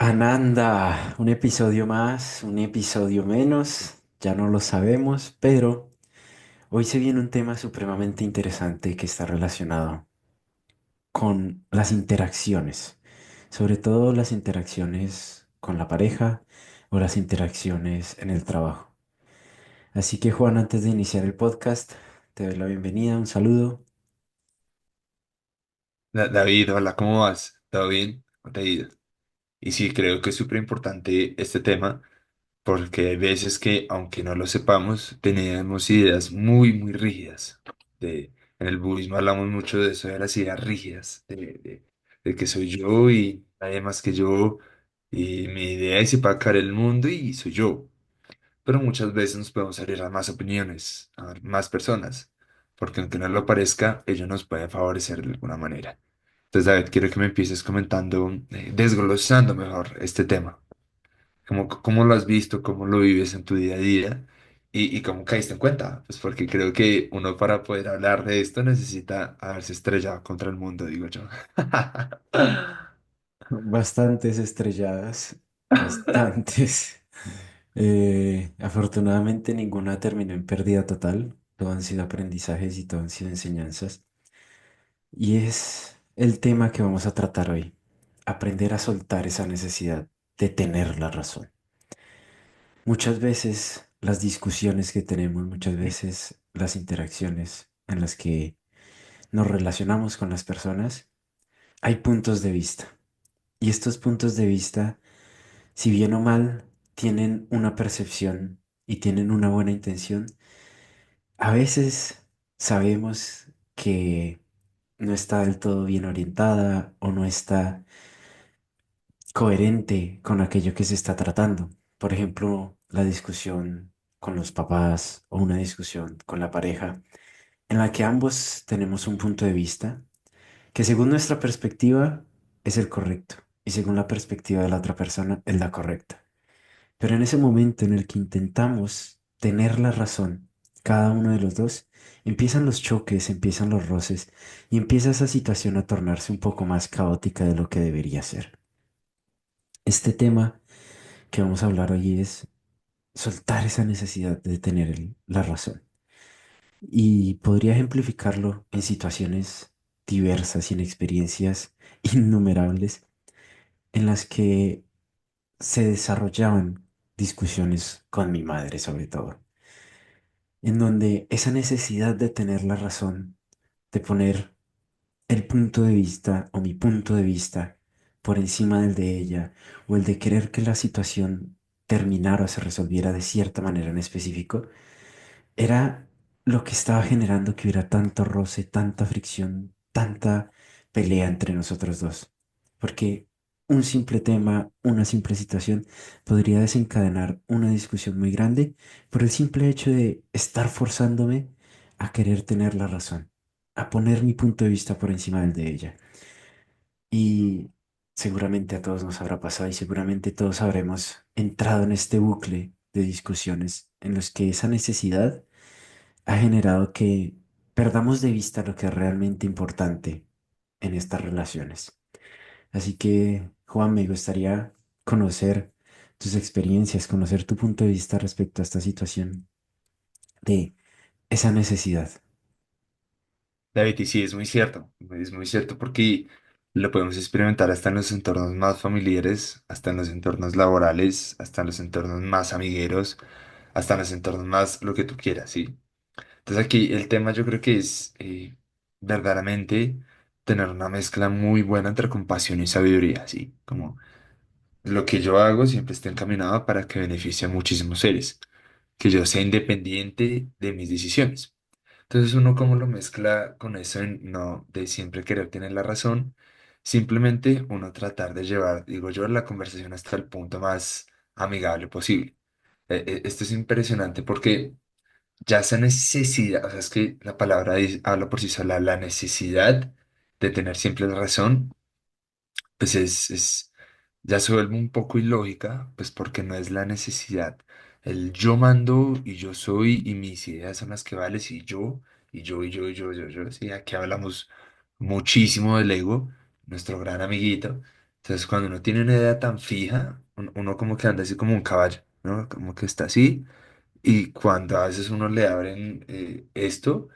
Ananda, un episodio más, un episodio menos, ya no lo sabemos, pero hoy se viene un tema supremamente interesante que está relacionado con las interacciones, sobre todo las interacciones con la pareja o las interacciones en el trabajo. Así que Juan, antes de iniciar el podcast, te doy la bienvenida, un saludo. David, hola, ¿cómo vas? ¿Todo bien? ¿Cómo te ha ido? Y sí, creo que es súper importante este tema porque hay veces que, aunque no lo sepamos, tenemos ideas muy rígidas. En el budismo hablamos mucho de eso, de las ideas rígidas, de que soy yo y nadie más que yo, y mi idea es separar el mundo y soy yo. Pero muchas veces nos podemos abrir a más opiniones, a más personas, porque aunque no lo parezca, ello nos puede favorecer de alguna manera. Entonces, David, quiero que me empieces comentando, desglosando mejor este tema. ¿Cómo lo has visto? ¿Cómo lo vives en tu día a día? Y cómo caíste en cuenta? Pues porque creo que uno para poder hablar de esto necesita haberse estrellado contra el mundo, digo yo. Bastantes estrelladas, bastantes. Afortunadamente ninguna terminó en pérdida total, todo han sido aprendizajes y todo han sido enseñanzas. Y es el tema que vamos a tratar hoy, aprender a soltar esa necesidad de tener la razón. Muchas veces las discusiones que tenemos, muchas veces las interacciones en las que nos relacionamos con las personas, hay puntos de vista. Y estos puntos de vista, si bien o mal, tienen una percepción y tienen una buena intención. A veces sabemos que no está del todo bien orientada o no está coherente con aquello que se está tratando. Por ejemplo, la discusión con los papás o una discusión con la pareja en la que ambos tenemos un punto de vista que según nuestra perspectiva es el correcto y según la perspectiva de la otra persona es la correcta. Pero en ese momento en el que intentamos tener la razón, cada uno de los dos, empiezan los choques, empiezan los roces y empieza esa situación a tornarse un poco más caótica de lo que debería ser. Este tema que vamos a hablar hoy es soltar esa necesidad de tener la razón. Y podría ejemplificarlo en situaciones diversas y en experiencias innumerables en las que se desarrollaban discusiones con mi madre sobre todo, en donde esa necesidad de tener la razón, de poner el punto de vista o mi punto de vista por encima del de ella, o el de querer que la situación terminara o se resolviera de cierta manera en específico, era lo que estaba generando que hubiera tanto roce, tanta fricción, tanta pelea entre nosotros dos. Porque un simple tema, una simple situación podría desencadenar una discusión muy grande por el simple hecho de estar forzándome a querer tener la razón, a poner mi punto de vista por encima del de ella. Y seguramente a todos nos habrá pasado y seguramente todos habremos entrado en este bucle de discusiones en los que esa necesidad ha generado que perdamos de vista lo que es realmente importante en estas relaciones. Así que, Juan, me gustaría conocer tus experiencias, conocer tu punto de vista respecto a esta situación de esa necesidad. David, y sí, es muy cierto porque lo podemos experimentar hasta en los entornos más familiares, hasta en los entornos laborales, hasta en los entornos más amigueros, hasta en los entornos más lo que tú quieras, ¿sí? Entonces aquí el tema yo creo que es verdaderamente tener una mezcla muy buena entre compasión y sabiduría, ¿sí? Como lo que yo hago siempre está encaminado para que beneficie a muchísimos seres, que yo sea independiente de mis decisiones. Entonces uno cómo lo mezcla con eso en no de siempre querer tener la razón, simplemente uno tratar de llevar, digo yo, la conversación hasta el punto más amigable posible. Esto es impresionante porque ya esa necesidad, o sea, es que la palabra habla por sí sola, la necesidad de tener siempre la razón, pues ya se vuelve un poco ilógica, pues porque no es la necesidad. El yo mando y yo soy y mis ideas son las que valen y yo. Sí, aquí hablamos muchísimo del ego, nuestro gran amiguito. Entonces, cuando uno tiene una idea tan fija, uno como que anda así como un caballo, ¿no? Como que está así. Y cuando a veces uno le abren esto,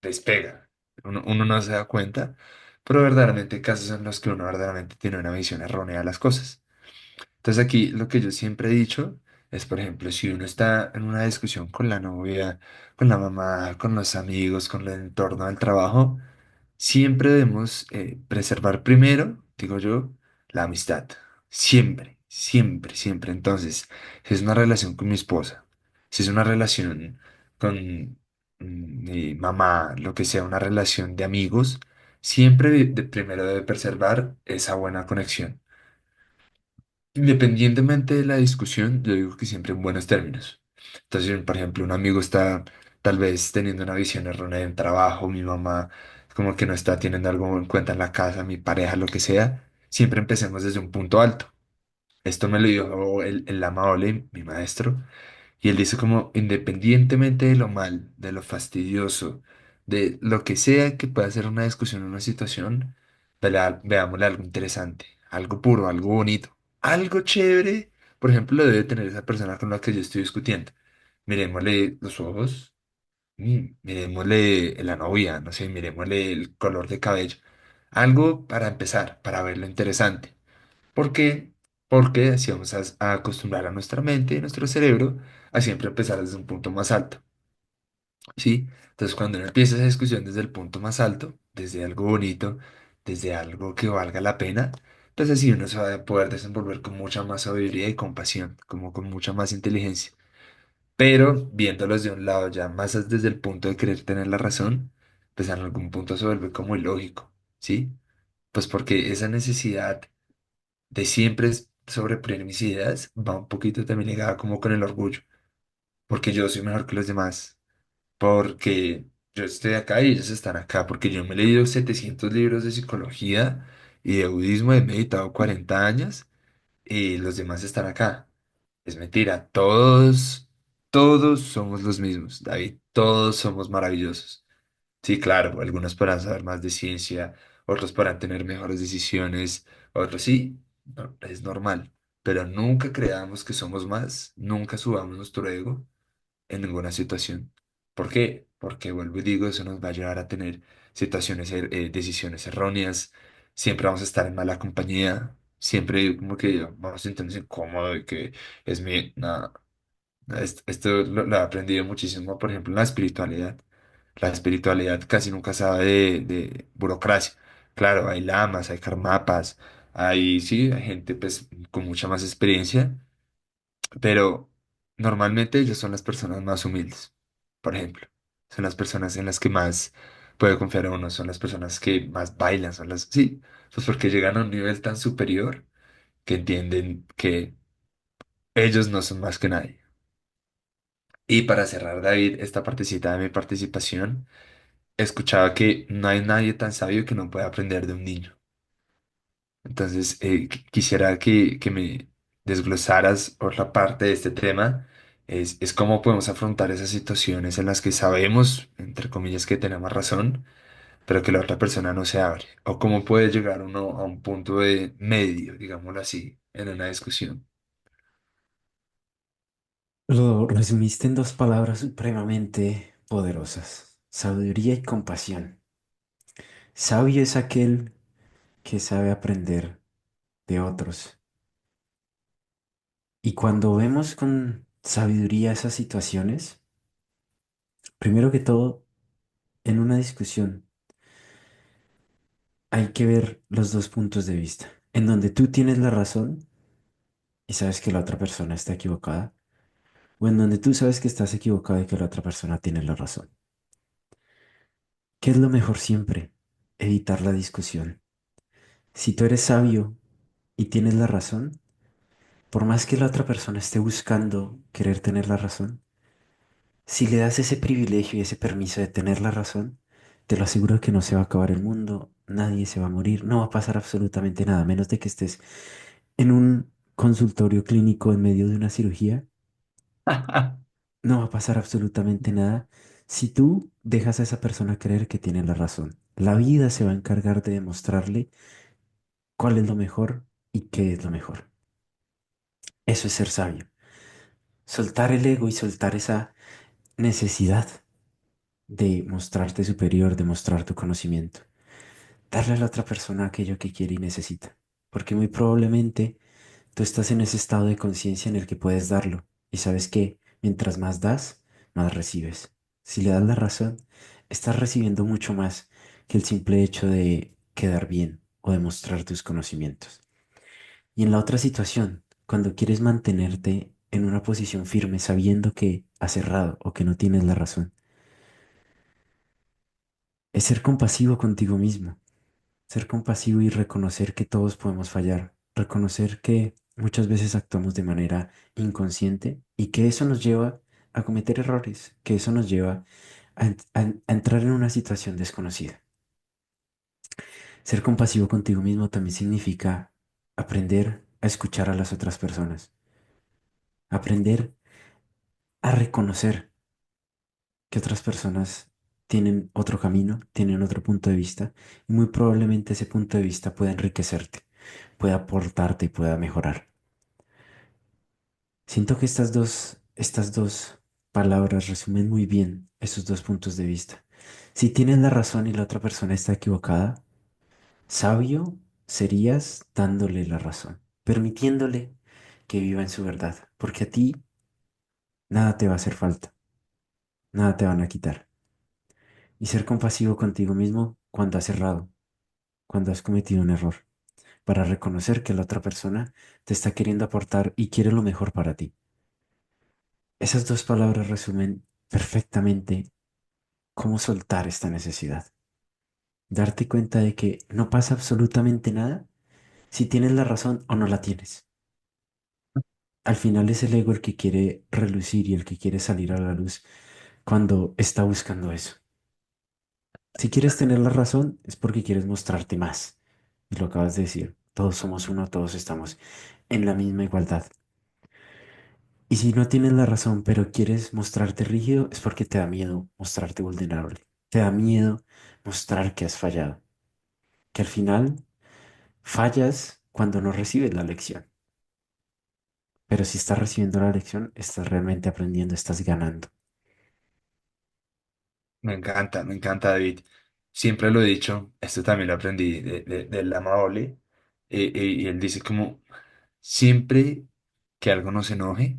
despega. Uno no se da cuenta, pero verdaderamente hay casos en los que uno verdaderamente tiene una visión errónea de las cosas. Entonces aquí lo que yo siempre he dicho es, por ejemplo, si uno está en una discusión con la novia, con la mamá, con los amigos, con el entorno del trabajo, siempre debemos preservar primero, digo yo, la amistad. Siempre, siempre, siempre. Entonces, si es una relación con mi esposa, si es una relación con mi mamá, lo que sea, una relación de amigos, siempre primero debe preservar esa buena conexión. Independientemente de la discusión, yo digo que siempre en buenos términos. Entonces, por ejemplo, un amigo está tal vez teniendo una visión errónea en trabajo, mi mamá como que no está teniendo algo en cuenta en la casa, mi pareja, lo que sea, siempre empecemos desde un punto alto. Esto me lo dijo el amable, mi maestro, y él dice como, independientemente de lo mal, de lo fastidioso, de lo que sea que pueda ser una discusión o una situación, veámosle algo interesante, algo puro, algo bonito, algo chévere. Por ejemplo, lo debe tener esa persona con la que yo estoy discutiendo. Miremosle los ojos, miremosle la novia, no sé, miremosle el color de cabello. Algo para empezar, para verlo interesante. ¿Por qué? Porque así vamos a acostumbrar a nuestra mente y nuestro cerebro a siempre empezar desde un punto más alto, ¿sí? Entonces, cuando uno empieza esa discusión desde el punto más alto, desde algo bonito, desde algo que valga la pena, pues así uno se va a poder desenvolver con mucha más sabiduría y compasión, como con mucha más inteligencia. Pero viéndolos de un lado ya más desde el punto de querer tener la razón, pues en algún punto se vuelve como ilógico, ¿sí? Pues porque esa necesidad de siempre sobreprimir mis ideas va un poquito también ligada como con el orgullo, porque yo soy mejor que los demás, porque yo estoy acá y ellos están acá, porque yo me he leído 700 libros de psicología y de budismo, he meditado 40 años y los demás están acá. Es mentira, todos somos los mismos, David, todos somos maravillosos. Sí, claro, algunos podrán saber más de ciencia, otros podrán tener mejores decisiones, otros sí, es normal, pero nunca creamos que somos más, nunca subamos nuestro ego en ninguna situación. ¿Por qué? Porque vuelvo y digo, eso nos va a llevar a tener situaciones, decisiones erróneas, siempre vamos a estar en mala compañía, siempre como que vamos a sentirnos incómodos y que es mi, nada. Esto lo he aprendido muchísimo, por ejemplo, en la espiritualidad. La espiritualidad casi nunca sabe de burocracia. Claro, hay lamas, hay karmapas, hay, sí, hay gente pues con mucha más experiencia, pero normalmente ellos son las personas más humildes, por ejemplo. Son las personas en las que más puede confiar a uno, son las personas que más bailan, son las, sí, pues porque llegan a un nivel tan superior que entienden que ellos no son más que nadie. Y para cerrar, David, esta partecita de mi participación, escuchaba que no hay nadie tan sabio que no pueda aprender de un niño. Entonces, quisiera que me desglosaras otra parte de este tema. Es cómo podemos afrontar esas situaciones en las que sabemos, entre comillas, que tenemos razón, pero que la otra persona no se abre. O cómo puede llegar uno a un punto de medio, digámoslo así, en una discusión. Lo resumiste en dos palabras supremamente poderosas: sabiduría y compasión. Sabio es aquel que sabe aprender de otros. Y cuando vemos con sabiduría esas situaciones, primero que todo, en una discusión hay que ver los dos puntos de vista, en donde tú tienes la razón y sabes que la otra persona está equivocada, o en donde tú sabes que estás equivocado y que la otra persona tiene la razón. ¿Qué es lo mejor siempre? Evitar la discusión. Si tú eres sabio y tienes la razón, por más que la otra persona esté buscando querer tener la razón, si le das ese privilegio y ese permiso de tener la razón, te lo aseguro que no se va a acabar el mundo, nadie se va a morir, no va a pasar absolutamente nada, a menos de que estés en un consultorio clínico en medio de una cirugía, no va a pasar absolutamente nada si tú dejas a esa persona creer que tiene la razón. La vida se va a encargar de demostrarle cuál es lo mejor y qué es lo mejor. Eso es ser sabio. Soltar el ego y soltar esa necesidad de mostrarte superior, de mostrar tu conocimiento. Darle a la otra persona aquello que quiere y necesita. Porque muy probablemente tú estás en ese estado de conciencia en el que puedes darlo. Y sabes que mientras más das, más recibes. Si le das la razón, estás recibiendo mucho más que el simple hecho de quedar bien o de mostrar tus conocimientos. Y en la otra situación, cuando quieres mantenerte en una posición firme sabiendo que has errado o que no tienes la razón, es ser compasivo contigo mismo. Ser compasivo y reconocer que todos podemos fallar, reconocer que muchas veces actuamos de manera inconsciente y que eso nos lleva a cometer errores, que eso nos lleva a entrar en una situación desconocida. Ser compasivo contigo mismo también significa aprender a escuchar a las otras personas, aprender a reconocer que otras personas tienen otro camino, tienen otro punto de vista y muy probablemente ese punto de vista pueda enriquecerte, pueda aportarte y pueda mejorar. Siento que estas dos palabras resumen muy bien esos dos puntos de vista. Si tienes la razón y la otra persona está equivocada, sabio serías dándole la razón, permitiéndole que viva en su verdad, porque a ti nada te va a hacer falta, nada te van a quitar. Y ser compasivo contigo mismo cuando has errado, cuando has cometido un error, para reconocer que la otra persona te está queriendo aportar y quiere lo mejor para ti. Esas dos palabras resumen perfectamente cómo soltar esta necesidad. Darte cuenta de que no pasa absolutamente nada si tienes la razón o no la tienes. Al final es el ego el que quiere relucir y el que quiere salir a la luz cuando está buscando eso. Si quieres tener la razón es porque quieres mostrarte más. Y lo acabas de decir, todos somos uno, todos estamos en la misma igualdad. Y si no tienes la razón, pero quieres mostrarte rígido, es porque te da miedo mostrarte vulnerable. Te da miedo mostrar que has fallado. Que al final fallas cuando no recibes la lección. Pero si estás recibiendo la lección, estás realmente aprendiendo, estás ganando. Me encanta David. Siempre lo he dicho, esto también lo aprendí de la Maole, y él dice como, siempre que algo nos enoje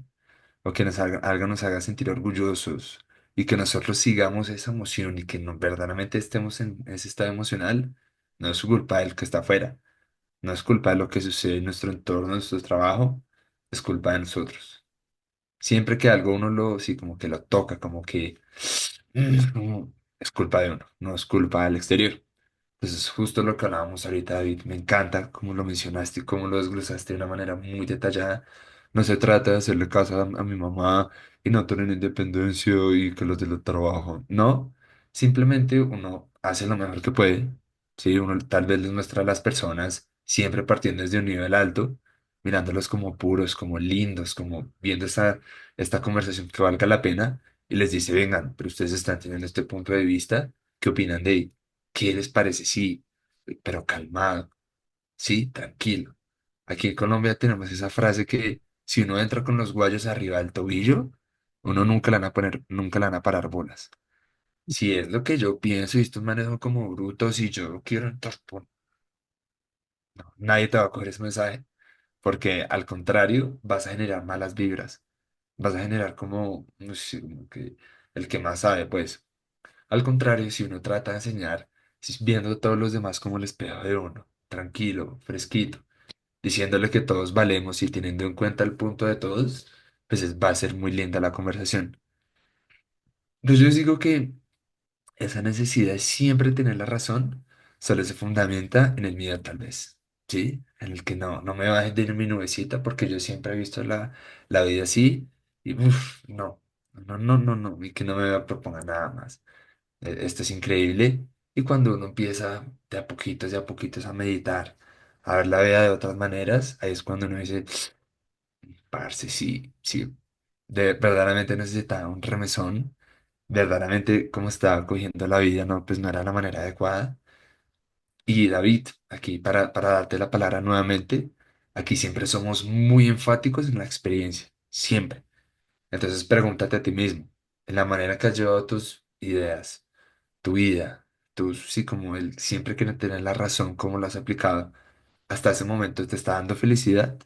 o que algo nos haga sentir orgullosos y que nosotros sigamos esa emoción y que verdaderamente estemos en ese estado emocional, no es culpa del que está afuera, no es culpa de lo que sucede en nuestro entorno, en nuestro trabajo, es culpa de nosotros. Siempre que algo uno lo, sí, como que lo toca, como que es culpa de uno, no es culpa del exterior. Pues es justo lo que hablábamos ahorita, David. Me encanta cómo lo mencionaste y cómo lo desglosaste de una manera muy detallada. No se trata de hacerle caso a mi mamá y no tener independencia y que los de los trabajo. No, simplemente uno hace lo mejor que puede. Sí, uno tal vez les muestra a las personas, siempre partiendo desde un nivel alto, mirándolos como puros, como lindos, como viendo esta conversación que valga la pena y les dice, vengan, pero ustedes están teniendo este punto de vista, ¿qué opinan de ello? ¿Qué les parece? Sí, pero calmado, sí, tranquilo. Aquí en Colombia tenemos esa frase que si uno entra con los guayos arriba del tobillo, uno nunca le van a poner, nunca le van a parar bolas. Si es lo que yo pienso y estos manes son como brutos y yo quiero entrar no, nadie te va a coger ese mensaje porque al contrario vas a generar malas vibras. Vas a generar como, no sé, como que el que más sabe, pues. Al contrario, si uno trata de enseñar, viendo a todos los demás como el espejo de uno, tranquilo, fresquito, diciéndole que todos valemos y teniendo en cuenta el punto de todos, pues va a ser muy linda la conversación. Entonces yo digo que esa necesidad de siempre tener la razón solo se fundamenta en el miedo tal vez, ¿sí? En el que no me bajen de mi nubecita porque yo siempre he visto la vida así y no, y que no me proponga nada más. Esto es increíble. Y cuando uno empieza de a poquitos a meditar, a ver la vida de otras maneras, ahí es cuando uno dice, parce, sí, sí, verdaderamente necesitaba un remesón, verdaderamente como estaba cogiendo la vida, no, pues no era la manera adecuada. Y David, aquí para darte la palabra nuevamente, aquí siempre somos muy enfáticos en la experiencia, siempre. Entonces pregúntate a ti mismo, en la manera que has llevado tus ideas, tu vida, sí, como el siempre que no tener la razón, cómo lo has aplicado, hasta ese momento te está dando felicidad,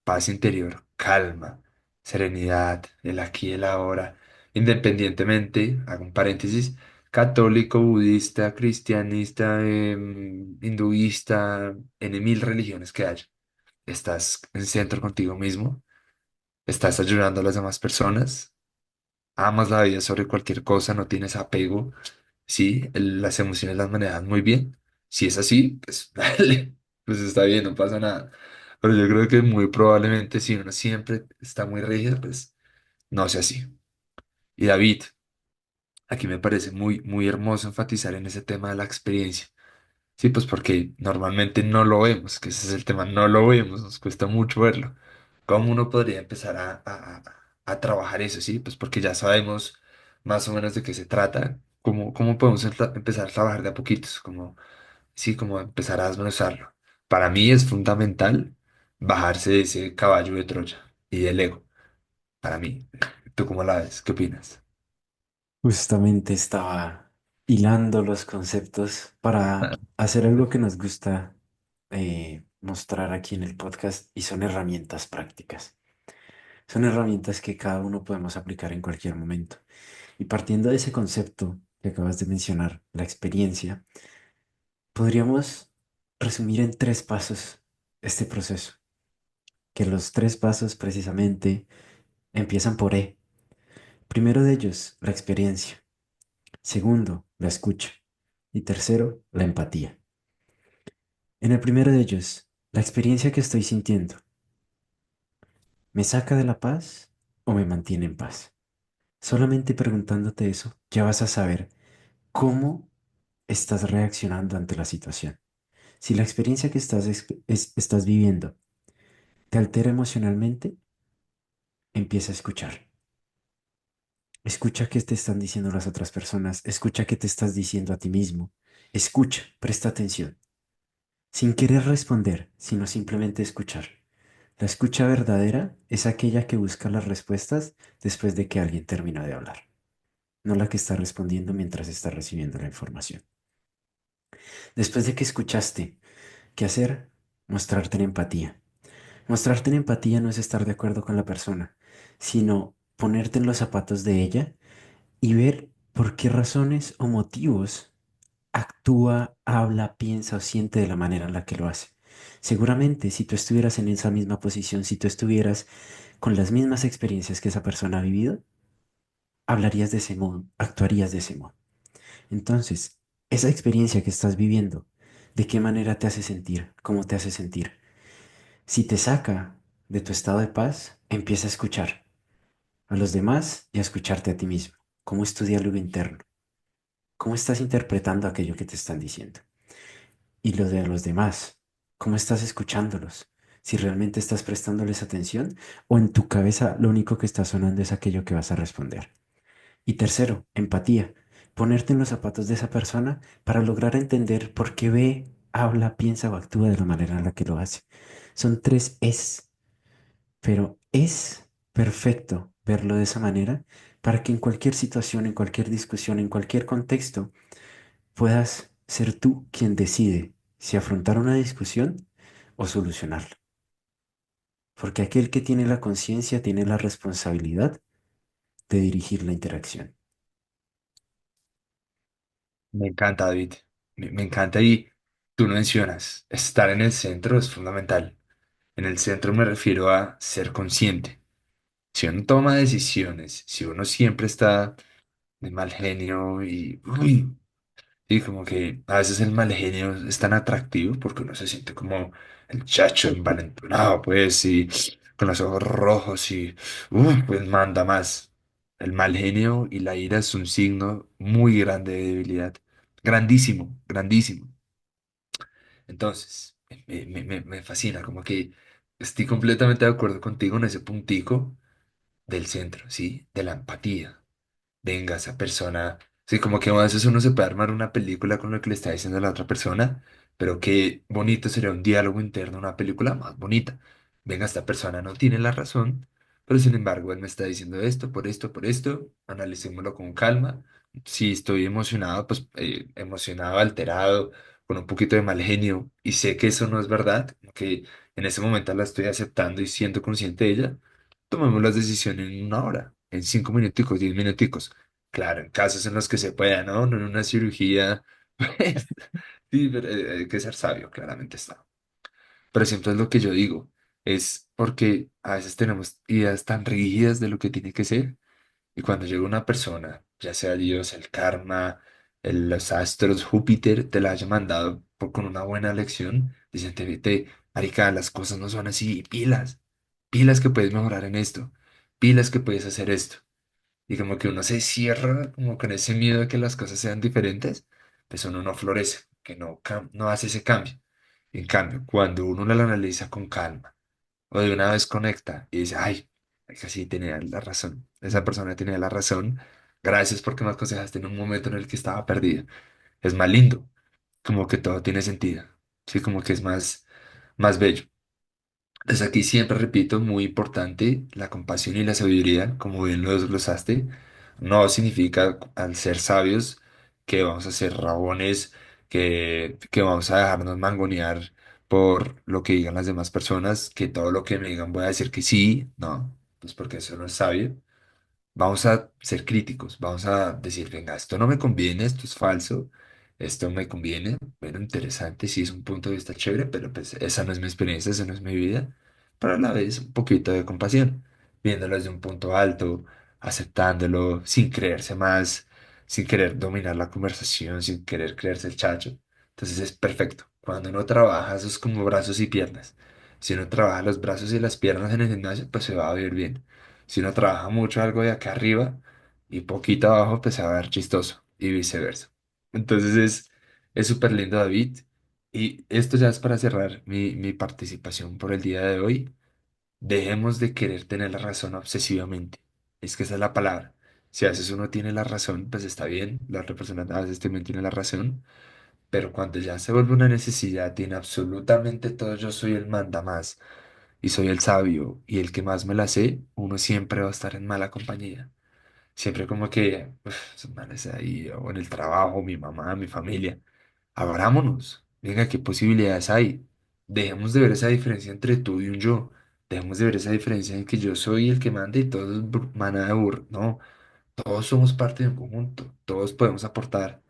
paz interior, calma, serenidad, el aquí y el ahora, independientemente, hago un paréntesis, católico, budista, cristianista, hinduista, en mil religiones que haya. Estás en centro contigo mismo, estás ayudando a las demás personas, amas la vida sobre cualquier cosa, no tienes apego, sí, las emociones las manejas muy bien. Si es así, pues dale, pues está bien, no pasa nada. Pero yo creo que muy probablemente si uno siempre está muy rígido, pues no sea así. Y David, aquí me parece muy hermoso enfatizar en ese tema de la experiencia. Sí, pues porque normalmente no lo vemos, que ese es el tema, no lo vemos, nos cuesta mucho verlo. ¿Cómo uno podría empezar a trabajar eso? Sí, pues porque ya sabemos más o menos de qué se trata, cómo podemos empezar a trabajar de a poquitos, como, sí, como empezar a desmenuzarlo. Para mí es fundamental bajarse de ese caballo de Troya y del ego, para mí. ¿Tú cómo la ves? ¿Qué opinas? Justamente estaba hilando los conceptos para hacer algo que nos gusta mostrar aquí en el podcast y son herramientas prácticas. Son herramientas que cada uno podemos aplicar en cualquier momento. Y partiendo de ese concepto que acabas de mencionar, la experiencia, podríamos resumir en tres pasos este proceso, que los tres pasos precisamente empiezan por E. Primero de ellos, la experiencia. Segundo, la escucha. Y tercero, la empatía. En el primero de ellos, la experiencia que estoy sintiendo, ¿me saca de la paz o me mantiene en paz? Solamente preguntándote eso, ya vas a saber cómo estás reaccionando ante la situación. Si la experiencia que estás viviendo te altera emocionalmente, empieza a escuchar. Escucha qué te están diciendo las otras personas. Escucha qué te estás diciendo a ti mismo. Escucha, presta atención. Sin querer responder, sino simplemente escuchar. La escucha verdadera es aquella que busca las respuestas después de que alguien termina de hablar, no la que está respondiendo mientras está recibiendo la información. Después de que escuchaste, ¿qué hacer? Mostrarte en empatía. Mostrarte en empatía no es estar de acuerdo con la persona, sino ponerte en los zapatos de ella y ver por qué razones o motivos actúa, habla, piensa o siente de la manera en la que lo hace. Seguramente si tú estuvieras en esa misma posición, si tú estuvieras con las mismas experiencias que esa persona ha vivido, hablarías de ese modo, actuarías de ese modo. Entonces, esa experiencia que estás viviendo, ¿de qué manera te hace sentir? ¿Cómo te hace sentir? Si te saca de tu estado de paz, empieza a escuchar a los demás y a escucharte a ti mismo. ¿Cómo es tu diálogo interno? ¿Cómo estás interpretando aquello que te están diciendo? Y lo de los demás, ¿cómo estás escuchándolos? Si realmente estás prestándoles atención o en tu cabeza lo único que está sonando es aquello que vas a responder. Y tercero, empatía. Ponerte en los zapatos de esa persona para lograr entender por qué ve, habla, piensa o actúa de la manera en la que lo hace. Son tres es, pero es perfecto verlo de esa manera para que en cualquier situación, en cualquier discusión, en cualquier contexto, puedas ser tú quien decide si afrontar una discusión o solucionarla. Porque aquel que tiene la conciencia tiene la responsabilidad de dirigir la interacción. Me encanta, David. Me encanta y tú no mencionas, estar en el centro es fundamental. En el centro me refiero a ser consciente. Si uno toma decisiones, si uno siempre está de mal genio y como que a veces el mal genio es tan atractivo porque uno se siente como el chacho envalentonado, pues, y con los ojos rojos y pues manda más. El mal genio y la ira es un signo muy grande de debilidad. Grandísimo, grandísimo. Entonces, me fascina, como que estoy completamente de acuerdo contigo en ese puntico del centro, ¿sí? De la empatía. Venga, esa persona. Sí, como que a veces uno se puede armar una película con lo que le está diciendo a la otra persona, Pero qué bonito sería un diálogo interno, una película más bonita. Venga, esta persona no tiene la razón, pero sin embargo él me está diciendo esto, por esto, analicémoslo con calma. Si estoy emocionado, pues emocionado, alterado, con un poquito de mal genio, y sé que eso no es verdad, que en ese momento la estoy aceptando y siendo consciente de ella, tomemos las decisiones en una hora, en 5 minuticos, 10 minuticos. Claro, en casos en los que se pueda, ¿no? No en una cirugía, pues, sí, pero hay que ser sabio, claramente está. Pero siempre es lo que yo digo, es porque a veces tenemos ideas tan rígidas de lo que tiene que ser, y cuando llega una persona, ya sea Dios, el karma, los astros, Júpiter, te la haya mandado con una buena lección, dicen, te, marica, las cosas no son así, pilas, pilas que puedes mejorar en esto, pilas que puedes hacer esto. Y como que uno se cierra como con ese miedo de que las cosas sean diferentes, pues uno no florece, que no, no hace ese cambio. En cambio, cuando uno lo analiza con calma o de una vez conecta y dice, ay, es que sí tenía la razón, esa persona tenía la razón, gracias porque me aconsejaste en un momento en el que estaba perdido. Es más lindo, como que todo tiene sentido, sí, como que es más bello. Entonces aquí siempre repito, muy importante, la compasión y la sabiduría, como bien lo desglosaste, no significa al ser sabios que vamos a ser rabones, que vamos a dejarnos mangonear por lo que digan las demás personas, que todo lo que me digan voy a decir que sí, no, pues porque eso no es sabio. Vamos a ser críticos, vamos a decir, venga, esto no me conviene, esto es falso, esto me conviene, bueno, interesante, sí es un punto de vista chévere, pero pues esa no es mi experiencia, esa no es mi vida, pero a la vez un poquito de compasión, viéndolo desde un punto alto, aceptándolo, sin creerse más, sin querer dominar la conversación, sin querer creerse el chacho. Entonces es perfecto. Cuando uno trabaja, eso es como brazos y piernas. Si uno trabaja los brazos y las piernas en el gimnasio, pues se va a ver bien. Si uno trabaja mucho algo de acá arriba y poquito abajo, pues se va a ver chistoso y viceversa. Entonces es súper lindo, David. Y esto ya es para cerrar mi participación por el día de hoy. Dejemos de querer tener la razón obsesivamente. Es que esa es la palabra. Si a veces uno tiene la razón, pues está bien. La otra persona a veces también tiene la razón. Pero cuando ya se vuelve una necesidad, tiene absolutamente todo, yo soy el mandamás y soy el sabio y el que más me la sé, uno siempre va a estar en mala compañía. Siempre como que, esos manes ahí, o en el trabajo, mi mamá, mi familia, abrámonos. Venga, ¿qué posibilidades hay? Dejemos de ver esa diferencia entre tú y un yo. Dejemos de ver esa diferencia en que yo soy el que manda y todos es manada de burro. No, todos somos parte de un conjunto. Todos podemos aportar.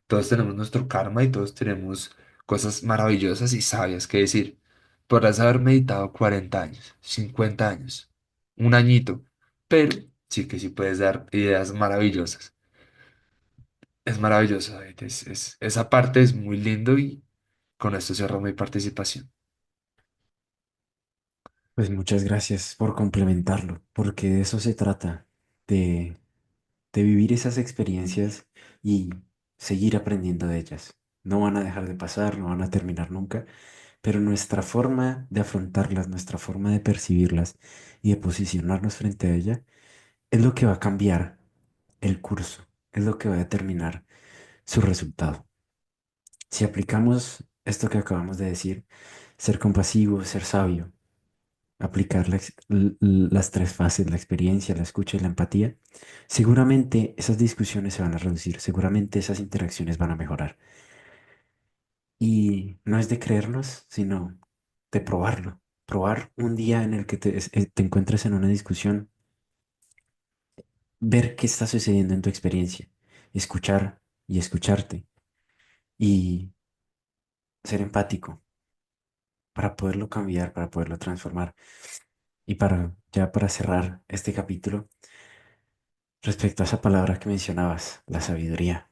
Todos tenemos nuestro karma y todos tenemos cosas maravillosas y sabias que decir. Podrás haber meditado 40 años, 50 años, un añito, pero sí que sí puedes dar ideas maravillosas. Es maravilloso, David. Esa parte es muy lindo y con esto cierro mi participación. Pues muchas gracias por complementarlo, porque de eso se trata, de, de vivir esas experiencias y seguir aprendiendo de ellas. No van a dejar de pasar, no van a terminar nunca, pero nuestra forma de afrontarlas, nuestra forma de percibirlas y de posicionarnos frente a ella es lo que va a cambiar el curso, es lo que va a determinar su resultado. Si aplicamos esto que acabamos de decir, ser compasivo, ser sabio, aplicar las tres fases, la experiencia, la escucha y la empatía, seguramente esas discusiones se van a reducir, seguramente esas interacciones van a mejorar. Y no es de creernos, sino de probarlo. Probar un día en el que te encuentres en una discusión, ver qué está sucediendo en tu experiencia, escuchar y escucharte y ser empático para poderlo cambiar, para poderlo transformar. Y ya para cerrar este capítulo, respecto a esa palabra que mencionabas, la sabiduría.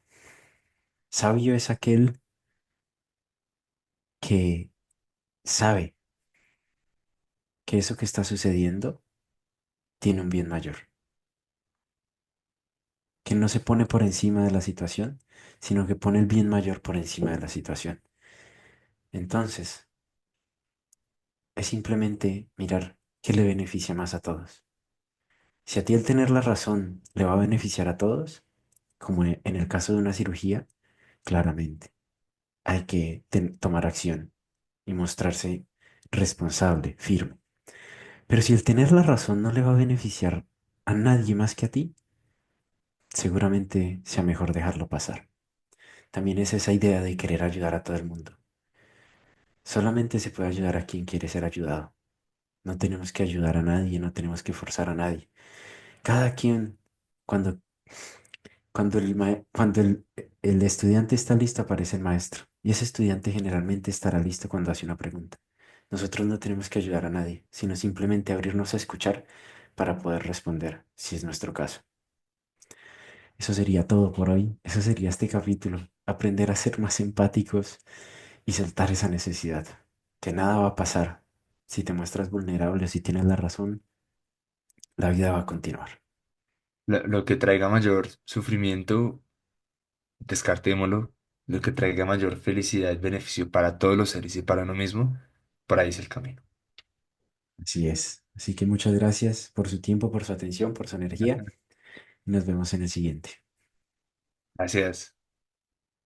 Sabio es aquel que sabe que eso que está sucediendo tiene un bien mayor, que no se pone por encima de la situación, sino que pone el bien mayor por encima de la situación. Entonces, es simplemente mirar qué le beneficia más a todos. Si a ti el tener la razón le va a beneficiar a todos, como en el caso de una cirugía, claramente. hay que tomar acción y mostrarse responsable, firme. Pero si el tener la razón no le va a beneficiar a nadie más que a ti, seguramente sea mejor dejarlo pasar. También es esa idea de querer ayudar a todo el mundo. Solamente se puede ayudar a quien quiere ser ayudado. No tenemos que ayudar a nadie, no tenemos que forzar a nadie. Cada quien, cuando, cuando el estudiante está listo, aparece el maestro. Y ese estudiante generalmente estará listo cuando hace una pregunta. Nosotros no tenemos que ayudar a nadie, sino simplemente abrirnos a escuchar para poder responder, si es nuestro caso. Eso sería todo por hoy. Eso sería este capítulo. Aprender a ser más empáticos y soltar esa necesidad. Que nada va a pasar. Si te muestras vulnerable, si tienes la razón, la vida va a continuar. Lo que traiga mayor sufrimiento, descartémoslo. Lo que traiga mayor felicidad y beneficio para todos los seres y para uno mismo, por ahí es el camino. Así es. Así que muchas gracias por su tiempo, por su atención, por su energía. Y nos vemos en el siguiente. Gracias.